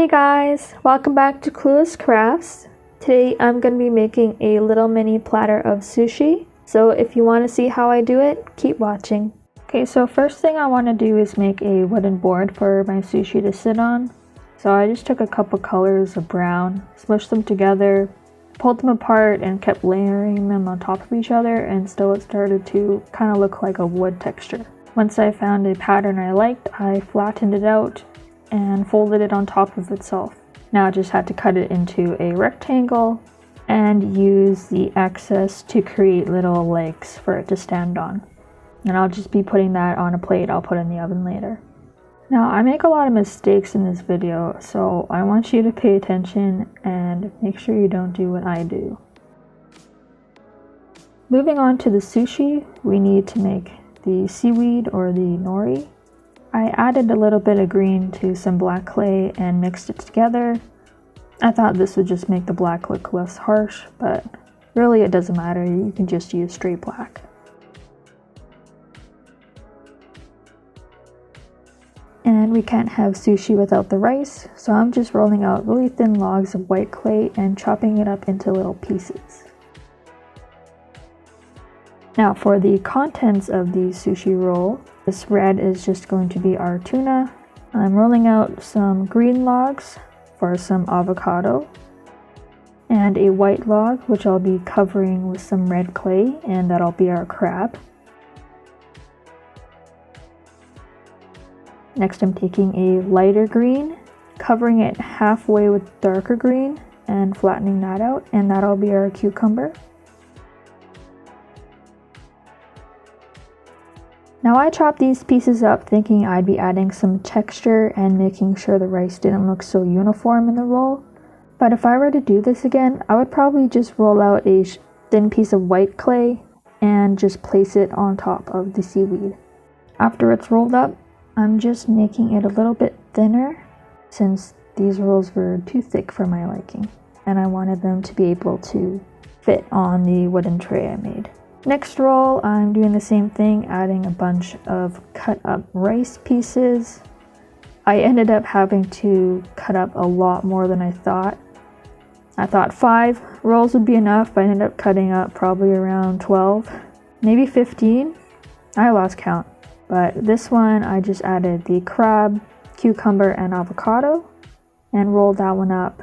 Hey guys, welcome back to Clueless Crafts. Today I'm going to be making a little mini platter of sushi. So if you want to see how I do it, keep watching. Okay, so first thing I want to do is make a wooden board for my sushi to sit on. So I just took a couple colors of brown, smushed them together, pulled them apart and kept layering them on top of each other until it started to kind of look like a wood texture. Once I found a pattern I liked, I flattened it out and folded it on top of itself. Now I just had to cut it into a rectangle and use the excess to create little legs for it to stand on. And I'll just be putting that on a plate I'll put in the oven later. Now I make a lot of mistakes in this video, so I want you to pay attention and make sure you don't do what I do. Moving on to the sushi, we need to make the seaweed or the nori. I added a little bit of green to some black clay and mixed it together. I thought this would just make the black look less harsh, but really it doesn't matter, you can just use straight black. And we can't have sushi without the rice, so I'm just rolling out really thin logs of white clay and chopping it up into little pieces. Now for the contents of the sushi roll, this red is just going to be our tuna. I'm rolling out some green logs for some avocado and a white log which I'll be covering with some red clay, and that'll be our crab. Next I'm taking a lighter green, covering it halfway with darker green and flattening that out, and that'll be our cucumber. Now I chopped these pieces up thinking I'd be adding some texture and making sure the rice didn't look so uniform in the roll. But if I were to do this again, I would probably just roll out a thin piece of white clay and just place it on top of the seaweed. After it's rolled up, I'm just making it a little bit thinner since these rolls were too thick for my liking, and I wanted them to be able to fit on the wooden tray I made. Next roll, I'm doing the same thing, adding a bunch of cut up rice pieces. I ended up having to cut up a lot more than I thought. I thought 5 rolls would be enough, but I ended up cutting up probably around 12, maybe 15. I lost count. But this one, I just added the crab, cucumber, and avocado and rolled that one up.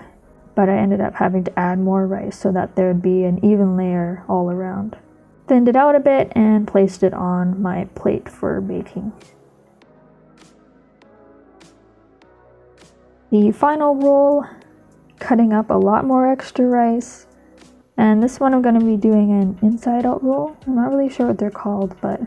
But I ended up having to add more rice so that there would be an even layer all around. Thinned it out a bit and placed it on my plate for baking. The final roll, cutting up a lot more extra rice, and this one I'm going to be doing an inside out roll. I'm not really sure what they're called, but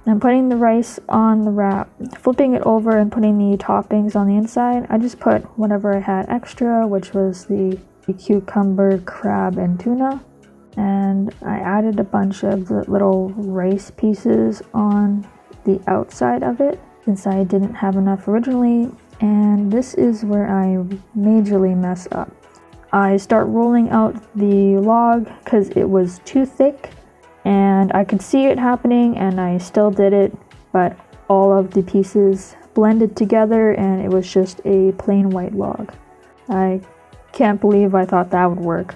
I'm putting the rice on the wrap, flipping it over and putting the toppings on the inside. I just put whatever I had extra, which was the cucumber, crab, and tuna. And I added a bunch of the little rice pieces on the outside of it since I didn't have enough originally, and this is where I majorly mess up. I start rolling out the log because it was too thick and I could see it happening, and I still did it, but all of the pieces blended together and it was just a plain white log. I can't believe I thought that would work.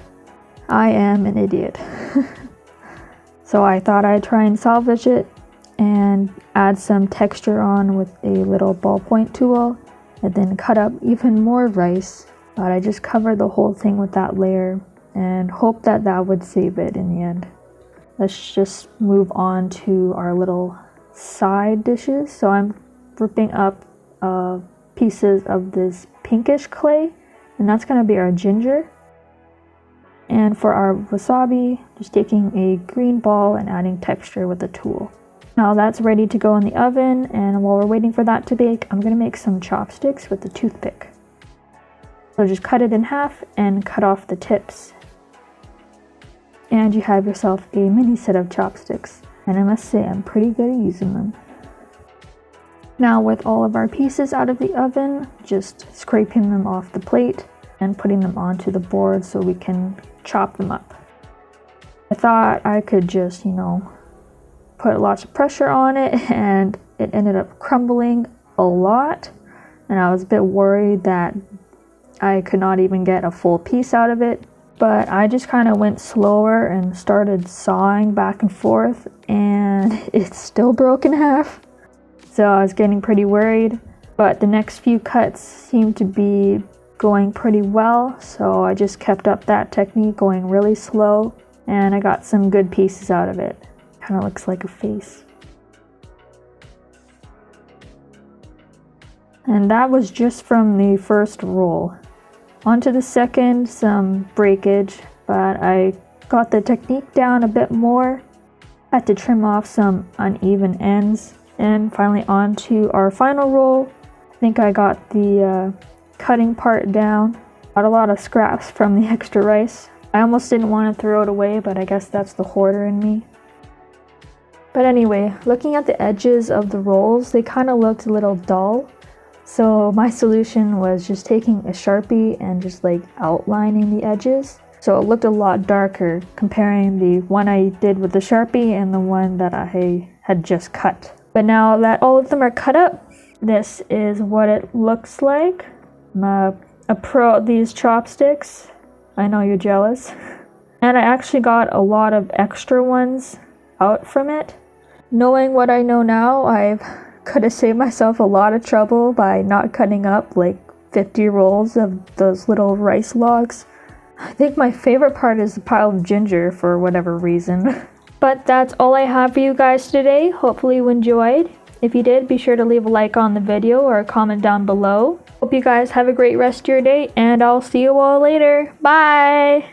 I am an idiot. So I thought I'd try and salvage it and add some texture on with a little ballpoint tool and then cut up even more rice, but I just covered the whole thing with that layer and hoped that that would save it in the end. Let's just move on to our little side dishes. So I'm ripping up pieces of this pinkish clay, and that's going to be our ginger. And for our wasabi, just taking a green ball and adding texture with a tool. Now that's ready to go in the oven, and while we're waiting for that to bake, I'm going to make some chopsticks with the toothpick. So just cut it in half and cut off the tips. And you have yourself a mini set of chopsticks. And I must say, I'm pretty good at using them. Now with all of our pieces out of the oven, just scraping them off the plate and putting them onto the board so we can chop them up. I thought I could just, put lots of pressure on it, and it ended up crumbling a lot, and I was a bit worried that I could not even get a full piece out of it. But I just kind of went slower and started sawing back and forth, and it still broke in half. So I was getting pretty worried, but the next few cuts seemed to be going pretty well, so I just kept up that technique, going really slow, and I got some good pieces out of it. Kind of looks like a face. And that was just from the first roll. Onto the second, some breakage, but I got the technique down a bit more. Had to trim off some uneven ends. And finally on to our final roll. I think I got the cutting part down. Got a lot of scraps from the extra rice. I almost didn't want to throw it away, but I guess that's the hoarder in me. But anyway, looking at the edges of the rolls, they kind of looked a little dull. So my solution was just taking a Sharpie and just like outlining the edges. So it looked a lot darker comparing the one I did with the Sharpie and the one that I had just cut. But now that all of them are cut up, this is what it looks like. I'm a pro at these chopsticks. I know you're jealous. And I actually got a lot of extra ones out from it. Knowing what I know now, I could have saved myself a lot of trouble by not cutting up like 50 rolls of those little rice logs. I think my favorite part is the pile of ginger for whatever reason. But that's all I have for you guys today. Hopefully you enjoyed. If you did, be sure to leave a like on the video or a comment down below. Hope you guys have a great rest of your day, and I'll see you all later. Bye!